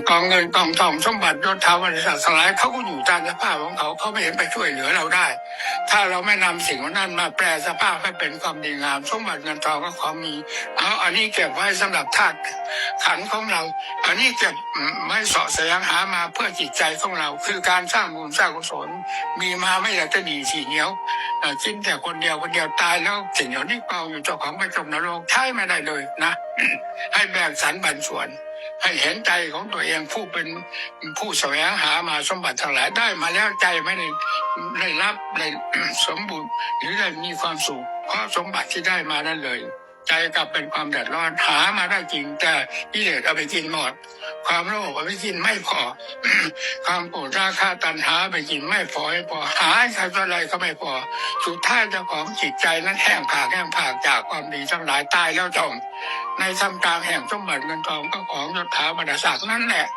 กองเงินกองทองสมบัติยศถาบรรดาศักดิ์สลายเขาก็อยู่ตามสภาพของเขาไม่เห็นไปช่วยเหลือเราได้ถ้าเราไม่นำสิ่งนั้นมาแปลสภาพให้เป็นความดีงามสมบัติเงินทองก็ความมีอันนี้เก็บไว้สำหรับธาตุขันธ์ของเราอันนี้เก็บไม่เสาะแสวงหามาเพื่อจิตใจของเราคือการสร้างบุญสร้างกุศลมีมาไม่อยากจะดีสีเหนียวกินแต่คนเดียวตายแล้วสิ่งเหล่านี้เปล่าอยู่เจ้าของไปจมนรกใช้ไม่ได้เลยนะให้แบ่งสรรปันส่วนให้เห็นใจของตัวเองผู้เป็นผู้แสวงหามาสมบัติทั้งหลายได้มาแล้วใจไม่ได้รับได้สมบูรณ์หรือได้มีความสุขเพราะสมบัติที่ได้มานั่นเลยใจกลับเป็นความเดือดร้อนหามาได้จริงแต่กิเลสเอาไปกินหมดความโลภเอาไปกินไม่พอความโกรธราคะตัณหาไปกินไม่พอหาเท่าไรก็ไม่พอสุดท้ายเจ้าของจิตใจนั้นแห้งผากจากความดีทั้งหลายตายแล้วจมในทำกลางแห่งสมบัติเงินทองก็ของยศถาบรรดาศักดิ์นั่นแหละ